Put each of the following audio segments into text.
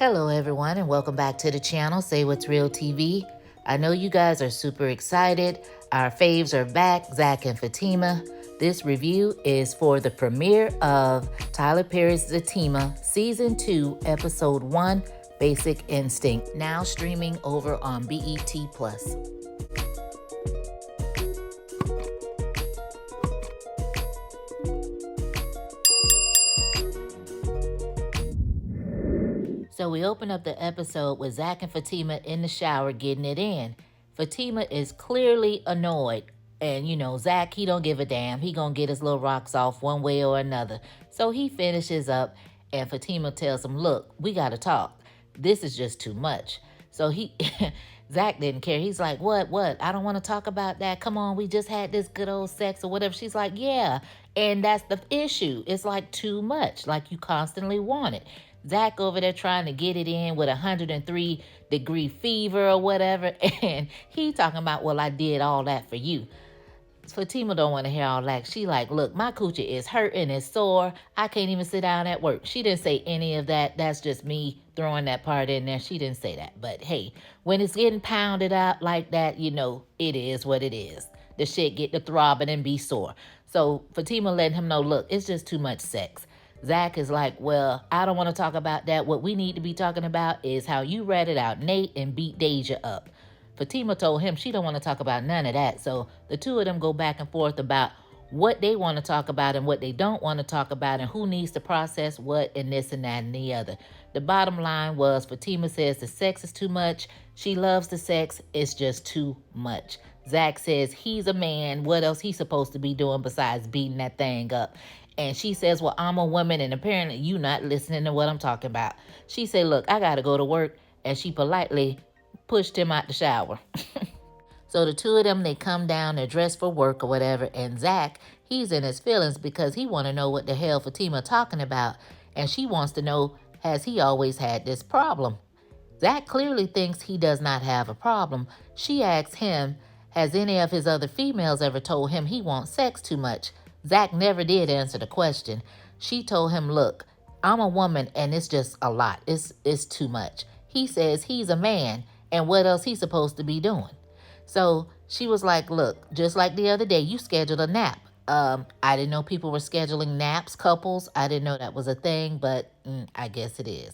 Hello everyone and welcome back to the channel, Say What's Real TV. I know you guys are super excited. Our faves are back, Zach and Fatima. This review is for the premiere of Tyler Perry's Zatima, Season 2, Episode 1, Basic Instinct, now streaming over on BET+. So we open up the episode with Zach and Fatima in the shower getting it in. Fatima is clearly annoyed. And Zach, he don't give a damn. He gonna get his little rocks off one way or another. So he finishes up and Fatima tells him, look, we gotta talk. This is just too much. So Zach didn't care. He's like, what? I don't want to talk about that. Come on, we just had this good old sex or whatever. She's like, yeah. And that's the issue. It's like too much. Like you constantly want it. Zach over there trying to get it in with 103-degree fever or whatever. And he talking about, well, I did all that for you. Fatima don't want to hear all that. She like, look, my coochie is hurting, it's sore. I can't even sit down at work. She didn't say any of that. That's just me throwing that part in there. She didn't say that. But hey, when it's getting pounded out like that, it is what it is. The shit get to throbbing and be sore. So Fatima letting him know, look, it's just too much sex. Zach is like, well, I don't want to talk about that. What we need to be talking about is how you ratted out Nate and beat Deja up. Fatima told him she don't want to talk about none of that. So the two of them go back and forth about what they want to talk about and what they don't want to talk about and who needs to process what and this and that and the other. The bottom line was Fatima says the sex is too much. She loves the sex. It's just too much. Zach says he's a man. What else he's supposed to be doing besides beating that thing up? And she says, well, I'm a woman, and apparently you not listening to what I'm talking about. She said, look, I got to go to work. And she politely pushed him out the shower. So the two of them, they come down, they're dressed for work or whatever. And Zach, he's in his feelings because he want to know what the hell Fatima talking about. And she wants to know, has he always had this problem? Zach clearly thinks he does not have a problem. She asks him, has any of his other females ever told him he wants sex too much? Zach never did answer the question. She told him, look, I'm a woman and it's just a lot. It's too much. He says he's a man and what else he's supposed to be doing? So she was like, look, just like the other day, you scheduled a nap. I didn't know people were scheduling naps, couples. I didn't know that was a thing, but I guess it is.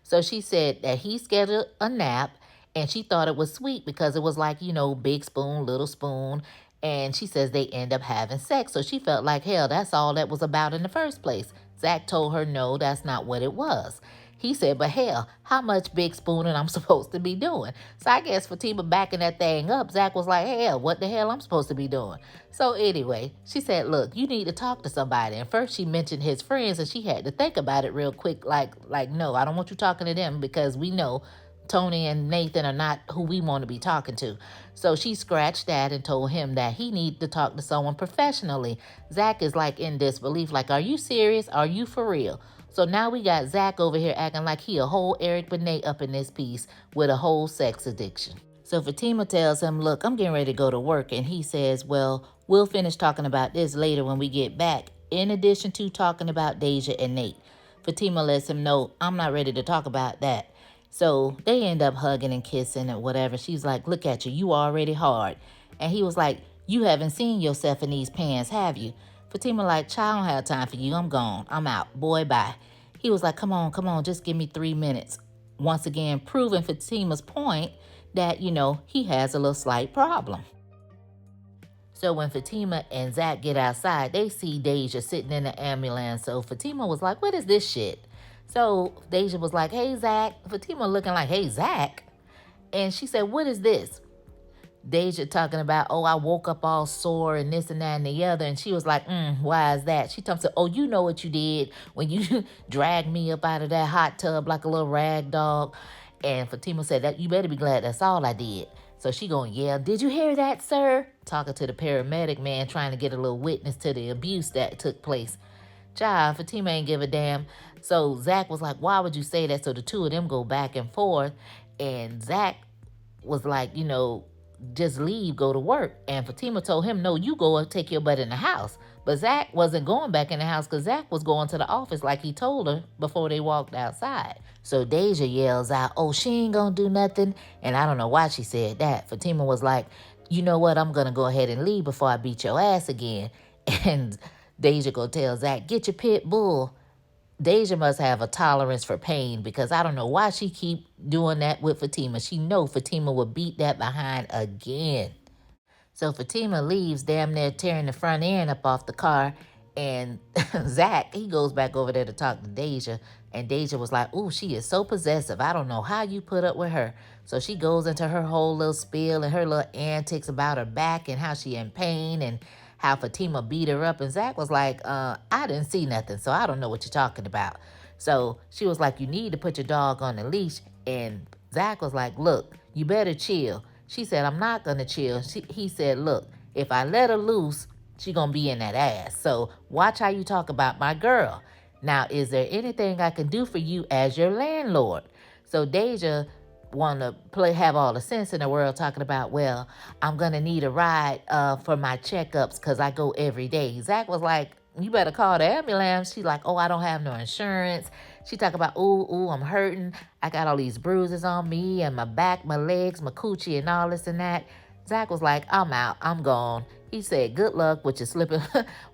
So she said that he scheduled a nap and she thought it was sweet because it was like, big spoon, little spoon. And she says they end up having sex. So she felt like, hell, that's all that was about in the first place. Zach told her, no, that's not what it was. He said, but hell, how much big spooning I'm supposed to be doing? So I guess Fatima backing that thing up, Zach was like, hell, what the hell I'm supposed to be doing? So anyway, she said, look, you need to talk to somebody. And first she mentioned his friends and she had to think about it real quick. Like, no, I don't want you talking to them because we know Tony and Nathan are not who we want to be talking to. So she scratched that and told him that he needed to talk to someone professionally. Zach is like in disbelief, like, are you serious? Are you for real? So now we got Zach over here acting like he a whole Eric Benet up in this piece with a whole sex addiction. So Fatima tells him, look, I'm getting ready to go to work. And he says, well, we'll finish talking about this later when we get back, in addition to talking about Deja and Nate. Fatima lets him know, I'm not ready to talk about that. So they end up hugging and kissing and whatever. She's like, look at you, you already hard. And he was like, you haven't seen yourself in these pants, have you? Fatima like, child, I don't have time for you. I'm gone. I'm out. Boy, bye. He was like, come on, just give me 3 minutes. Once again, proving Fatima's point that, he has a little slight problem. So when Fatima and Zach get outside, they see Deja sitting in the ambulance. So Fatima was like, what is this shit? So Deja was like, hey, Zach. Fatima looking like, hey, Zach. And she said, what is this? Deja talking about, oh, I woke up all sore and this and that and the other. And she was like, why is that? She told me, oh, you know what you did when you dragged me up out of that hot tub like a little rag dog. And Fatima said, that you better be glad that's all I did. So she going, yeah, did you hear that, sir? Talking to the paramedic man, trying to get a little witness to the abuse that took place. Child, Fatima ain't give a damn. So Zach was like, why would you say that? So the two of them go back and forth. And Zach was like, just leave, go to work. And Fatima told him, no, you go and take your butt in the house. But Zach wasn't going back in the house because Zach was going to the office like he told her before they walked outside. So Deja yells out, oh, she ain't gonna do nothing. And I don't know why she said that. Fatima was like, you know what, I'm gonna go ahead and leave before I beat your ass again. And Deja go tell Zach, get your pit bull. Deja must have a tolerance for pain because I don't know why she keep doing that with Fatima. She know Fatima would beat that behind again. So Fatima leaves, damn near tearing the front end up off the car. And Zach, he goes back over there to talk to Deja. And Deja was like, ooh, she is so possessive. I don't know how you put up with her. So she goes into her whole little spiel and her little antics about her back and how she in pain and how Fatima beat her up. And Zach was like, I didn't see nothing, so I don't know what you're talking about. So she was like, you need to put your dog on the leash. And Zach was like, look, you better chill. She said, I'm not going to chill. He said, look, if I let her loose, she going to be in that ass. So watch how you talk about my girl. Now, is there anything I can do for you as your landlord? So Deja want to have all the sense in the world talking about, well, I'm going to need a ride for my checkups because I go every day. Zach was like, you better call the ambulance. She's like, oh, I don't have no insurance. She talk about, ooh, I'm hurting. I got all these bruises on me and my back, my legs, my coochie and all this and that. Zach was like, I'm out. I'm gone. He said, good luck with your slipping,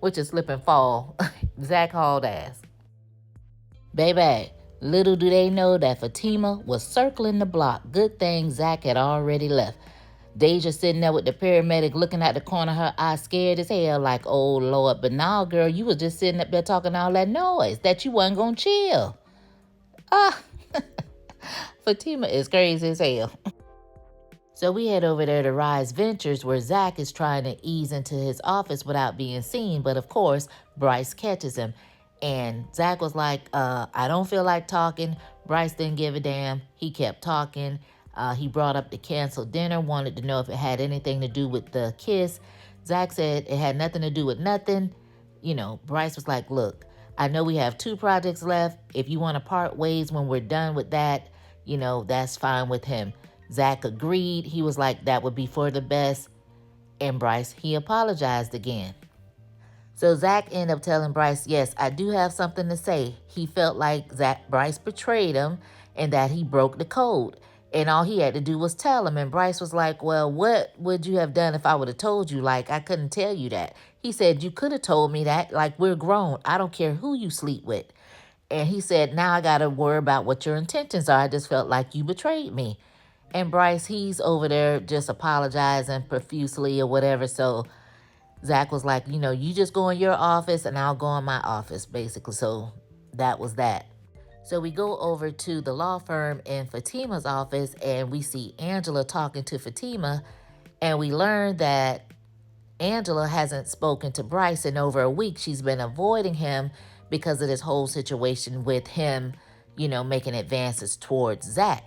with your slip and fall. Zach hauled ass. Baby, little do they know that Fatima was circling the block. Good thing Zach had already left. Deja sitting there with the paramedic looking at the corner of her eye scared as hell like, oh, Lord. But now, girl, you was just sitting up there talking all that noise that you wasn't going to chill. Ah, Fatima is crazy as hell. So we head over there to Rise Ventures where Zach is trying to ease into his office without being seen. But of course, Bryce catches him. And Zach was like, I don't feel like talking. Bryce didn't give a damn. He kept talking. He brought up the canceled dinner, wanted to know if it had anything to do with the kiss. Zach said it had nothing to do with nothing. You know, Bryce was like, look, I know we have 2 projects left. If you want to part ways when we're done with that, you know, that's fine with him. Zach agreed. He was like, that would be for the best. And Bryce, he apologized again. So Zach ended up telling Bryce, yes, I do have something to say. He felt like Bryce betrayed him and that he broke the code. And all he had to do was tell him. And Bryce was like, well, what would you have done if I would have told you? Like, I couldn't tell you that. He said, you could have told me that. Like, we're grown. I don't care who you sleep with. And he said, now I got to worry about what your intentions are. I just felt like you betrayed me. And Bryce, he's over there just apologizing profusely or whatever. So Zach was like, you know, you just go in your office and I'll go in my office, basically. So that was that. So we go over to the law firm in Fatima's office and we see Angela talking to Fatima. And we learn that Angela hasn't spoken to Bryce in over a week. She's been avoiding him because of this whole situation with him, you know, making advances towards Zach.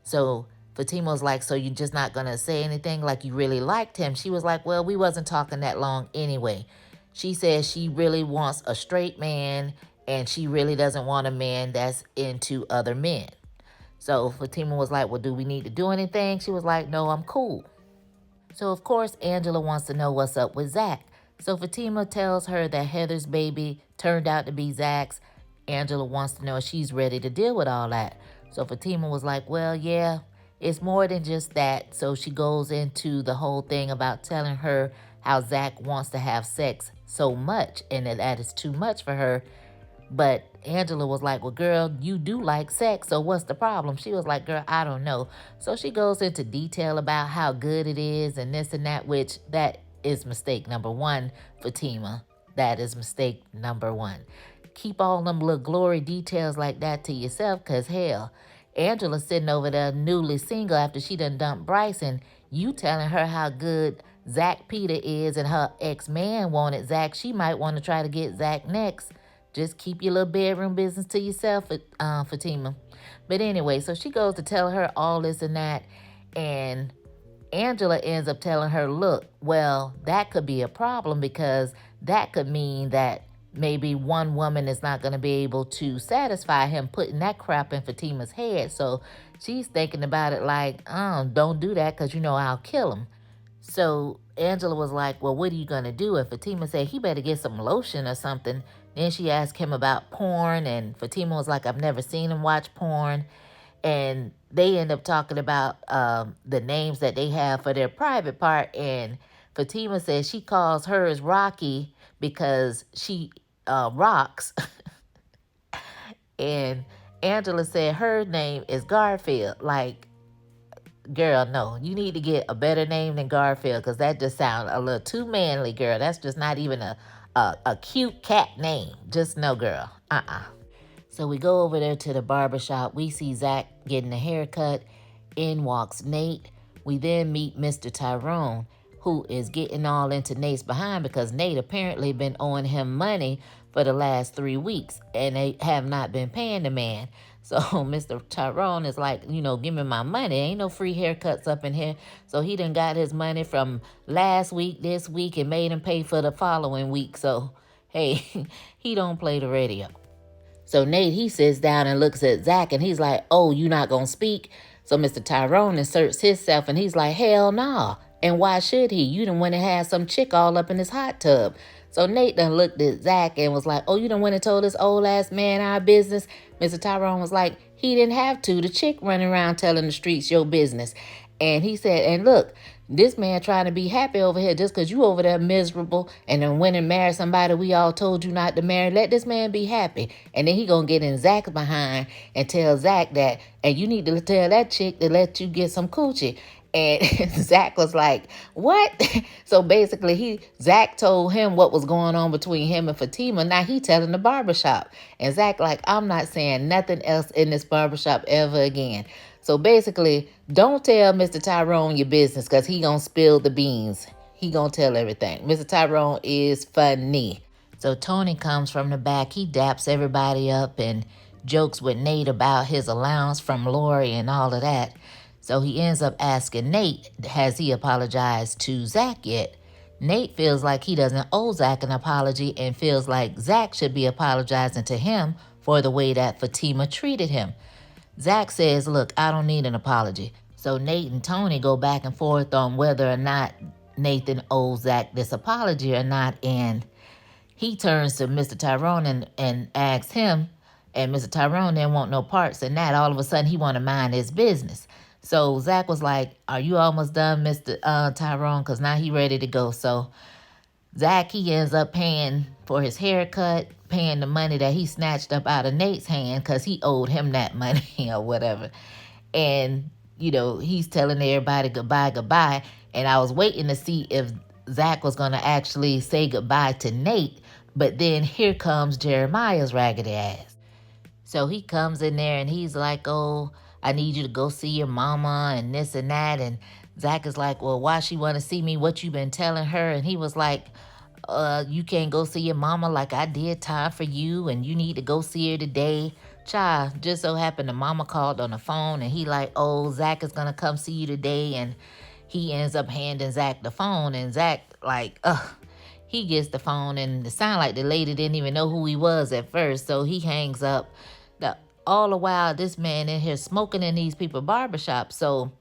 So Fatima was like, so you're just not going to say anything like you really liked him? She was like, well, we wasn't talking that long anyway. She says she really wants a straight man and she really doesn't want a man that's into other men. So Fatima was like, well, do we need to do anything? She was like, no, I'm cool. So, of course, Angela wants to know what's up with Zach. So Fatima tells her that Heather's baby turned out to be Zach's. Angela wants to know if she's ready to deal with all that. So Fatima was like, well, yeah, it's more than just that. So she goes into the whole thing about telling her how Zach wants to have sex so much and that is too much for her. But Angela was like, well, girl, you do like sex, so what's the problem? She was like, girl, I don't know. So she goes into detail about how good it is and this and that, which that is mistake number 1, Fatima. That is mistake number 1. Keep all them little glory details like that to yourself, because hell, Angela's sitting over there newly single after she done dumped Bryce, and you telling her how good Zach Peter is and her ex-man wanted Zach. She might want to try to get Zach next. Just keep your little bedroom business to yourself, Fatima. But anyway, so she goes to tell her all this and that. And Angela ends up telling her, look, well, that could be a problem because that could mean that maybe one woman is not going to be able to satisfy him putting that crap in Fatima's head. So she's thinking about it like, don't do that because, you know, I'll kill him. So Angela was like, well, what are you going to do? And Fatima said, he better get some lotion or something. Then she asked him about porn, and Fatima was like, I've never seen him watch porn. And they end up talking about the names that they have for their private part. And Fatima says she calls hers Rocky because she rocks. And Angela said her name is Garfield. Like, girl, no, you need to get a better name than Garfield because that just sounds a little too manly, girl. That's just not even a cute cat name. Just no, girl. So we go over there to the barbershop. We see Zach getting a haircut. In walks Nate. We then meet Mr. Tyrone, who is getting all into Nate's behind because Nate apparently been owing him money for the last 3 weeks, and they have not been paying the man. So Mr. Tyrone is like, give me my money. Ain't no free haircuts up in here. So he done got his money from last week, this week, and made him pay for the following week. So, hey, he don't play the radio. So Nate, he sits down and looks at Zach, and he's like, oh, you not going to speak? So Mr. Tyrone inserts himself, and he's like, hell nah. And why should he? You done went and had some chick all up in his hot tub. So Nate done looked at Zach and was like, oh, you done went and told this old ass man our business? Mr. Tyrone was like, he didn't have to. The chick running around telling the streets your business. And he said, and look, this man trying to be happy over here just because you over there miserable and then went and married somebody we all told you not to marry. Let this man be happy. And then he gonna get in Zach's behind and tell Zach that, and you need to tell that chick to let you get some coochie. And Zach was like, what? So basically, Zach told him what was going on between him and Fatima. Now he telling the barbershop. And Zach like, I'm not saying nothing else in this barbershop ever again. So basically, don't tell Mr. Tyrone your business because he gonna spill the beans. He gonna tell everything. Mr. Tyrone is funny. So Tony comes from the back. He daps everybody up and jokes with Nate about his allowance from Lori and all of that. So he ends up asking Nate, has he apologized to Zach yet? Nate feels like he doesn't owe Zach an apology and feels like Zach should be apologizing to him for the way that Fatima treated him. Zach says, look, I don't need an apology. So Nate and Tony go back and forth on whether or not Nathan owes Zach this apology or not. And he turns to Mr. Tyrone and asks him, and Mr. Tyrone didn't want no parts in that. All of a sudden, he want to mind his business. So Zach was like, are you almost done, Mr. Tyrone? Because now he ready to go. So Zach, he ends up paying for his haircut, paying the money that he snatched up out of Nate's hand because he owed him that money or whatever. And, he's telling everybody goodbye. And I was waiting to see if Zach was going to actually say goodbye to Nate. But then here comes Jeremiah's raggedy ass. So he comes in there and he's like, oh, I need you to go see your mama and this and that. And Zach is like, well, why she want to see me? What you been telling her? And he was like, you can't go see your mama like I did time for you. And you need to go see her today. Child, just so happened the mama called on the phone and he like, oh, Zach is going to come see you today. And he ends up handing Zach the phone. And Zach like, he gets the phone and it sounded like the lady didn't even know who he was at first. So he hangs up. All the while, this man in here smoking in these people's barbershop. So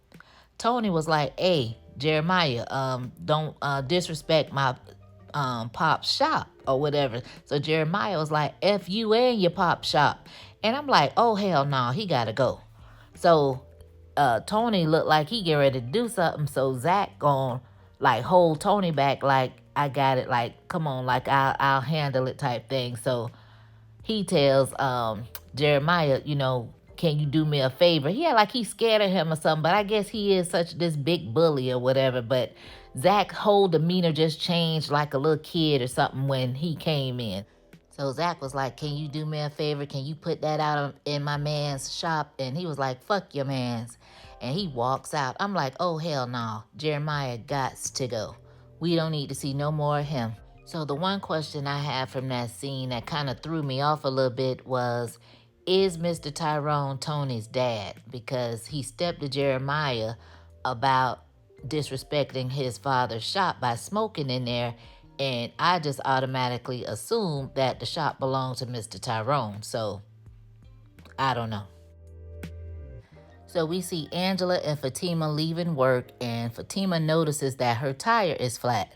Tony was like, hey, Jeremiah, don't disrespect my pop's shop or whatever. So Jeremiah was like, F you and your pop shop. And I'm like, oh, hell no, he got to go. So Tony looked like he get ready to do something. So Zach gonna like hold Tony back like, I got it, like, come on, like I'll handle it type thing. So he tells Jeremiah, can you do me a favor? Yeah, like he's scared of him or something, but I guess he is this big bully or whatever. But Zach's whole demeanor just changed like a little kid or something when he came in. So Zach was like, can you do me a favor? Can you put that out in my man's shop? And he was like, fuck your man's. And he walks out. I'm like, oh, hell no. Jeremiah gots to go. We don't need to see no more of him. So the one question I had from that scene that kind of threw me off a little bit was, is Mr. Tyrone Tony's dad? Because he stepped to Jeremiah about disrespecting his father's shop by smoking in there, and I just automatically assumed that the shop belonged to Mr. Tyrone. So I don't know. So we see Angela and Fatima leaving work, and Fatima notices that her tire is flat.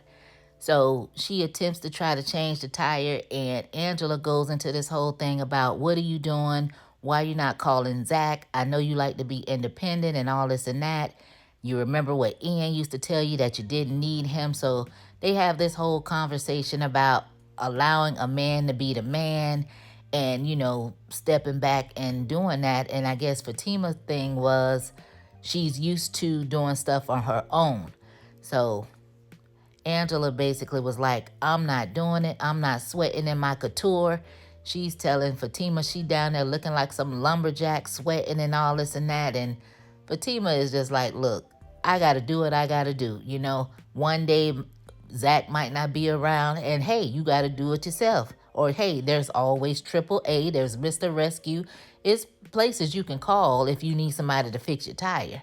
So she attempts to try to change the tire, and Angela goes into this whole thing about, what are you doing? Why you not calling Zach? I know you like to be independent and all this and that. You remember what Ian used to tell you, that you didn't need him. So they have this whole conversation about allowing a man to be the man and, stepping back and doing that. And I guess Fatima's thing was she's used to doing stuff on her own. So Angela basically was like, I'm not doing it. I'm not sweating in my couture. She's telling Fatima she down there looking like some lumberjack, sweating and all this and that. And Fatima is just like, look, I got to do what I got to do. One day Zach might not be around, and hey, you got to do it yourself. Or hey, there's always AAA. There's Mr. Rescue. It's places you can call if you need somebody to fix your tire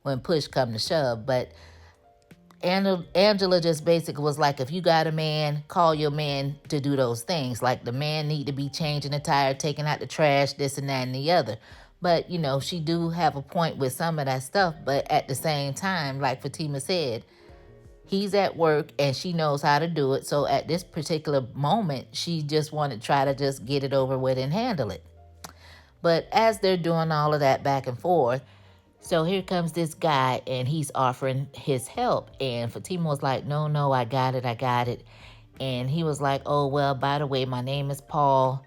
when push come to shove. But Angela just basically was like, if you got a man, call your man to do those things. Like the man need to be changing the tire, taking out the trash, this and that and the other. But, she do have a point with some of that stuff. But at the same time, like Fatima said, he's at work and she knows how to do it. So at this particular moment, she just wanted to try to just get it over with and handle it. But as they're doing all of that back and forth, so here comes this guy and he's offering his help. And Fatima was like, no, I got it. And he was like, oh, well, by the way, my name is Paul.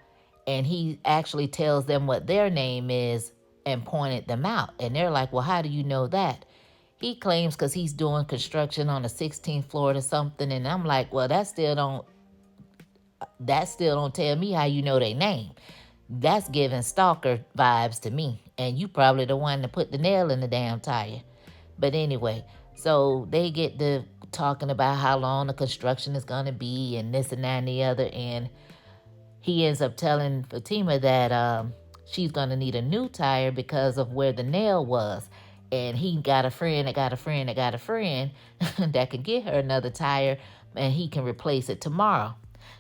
And he actually tells them what their name is and pointed them out. And they're like, well, how do you know that? He claims because he's doing construction on the 16th floor or something. And I'm like, well, that still don't tell me how you know their name. That's giving stalker vibes to me. And you probably the one that put the nail in the damn tire. But anyway, so they get to talking about how long the construction is going to be and this and that and the other. And he ends up telling Fatima that she's going to need a new tire because of where the nail was. And he got a friend that got a friend that got a friend that can get her another tire, and he can replace it tomorrow.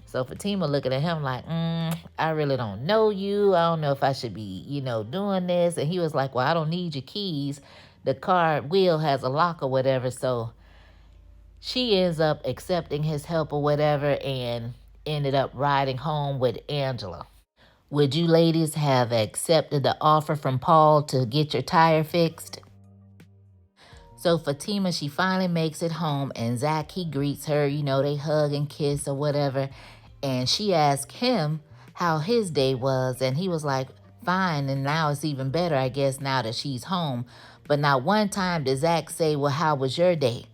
So Fatima looking at him like, I really don't know you. I don't know if I should be, doing this. And he was like, well, I don't need your keys. The car wheel has a lock or whatever. So she ends up accepting his help or whatever and ended up riding home with Angela. Would you ladies have accepted the offer from Paul to get your tire fixed? So Fatima, she finally makes it home, and Zach, he greets her, they hug and kiss or whatever. And she asked him how his day was, and he was like, fine, and now it's even better, I guess, now that she's home. But not one time did Zach say, well, how was your day?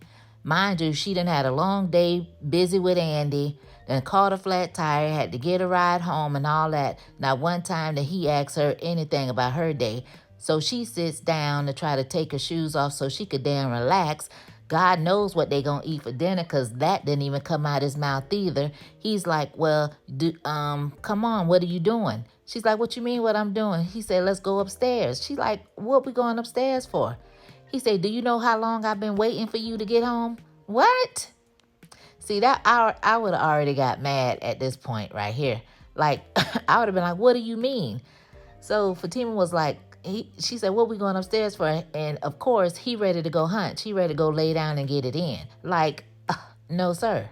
Mind you, she done had a long day, busy with Andy, then caught a flat tire, had to get a ride home and all that. Not one time did he ask her anything about her day. So she sits down to try to take her shoes off so she could damn relax. God knows what they gonna eat for dinner, because that didn't even come out his mouth either. He's like, well, come on, what are you doing? She's like, what you mean what I'm doing? He said, let's go upstairs. She's like, what we going upstairs for? He said, do you know how long I've been waiting for you to get home? What? See, that I would have already got mad at this point right here. Like, I would have been like, what do you mean? So Fatima was like, she said, what we going upstairs for? And of course, he ready to go hunt. She ready to go lay down and get it in. Like, no, sir.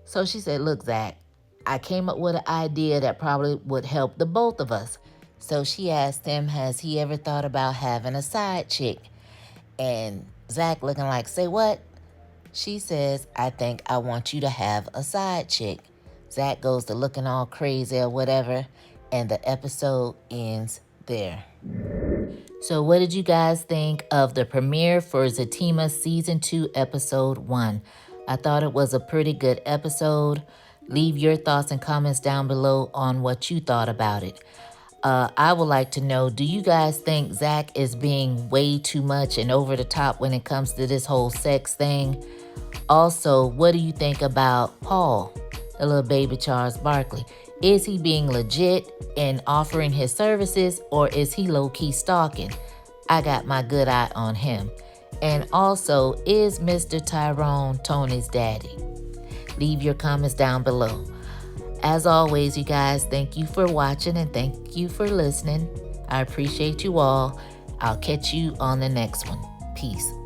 So she said, look, Zach, I came up with an idea that probably would help the both of us. So she asked him, has he ever thought about having a side chick? And Zach looking like, say what? She says, I think I want you to have a side chick. Zach goes to looking all crazy or whatever, and the episode ends there. So what did you guys think of the premiere for Zatima Season 2, Episode 1? I thought it was a pretty good episode. Leave your thoughts and comments down below on what you thought about it. I would like to know, do you guys think Zach is being way too much and over the top when it comes to this whole sex thing? Also, what do you think about Paul, the little baby Charles Barkley? Is he being legit and offering his services, or is he low-key stalking? I got my good eye on him. And also, is Mr. Tyrone Tony's daddy? Leave your comments down below. As always, you guys, thank you for watching and thank you for listening. I appreciate you all. I'll catch you on the next one. Peace.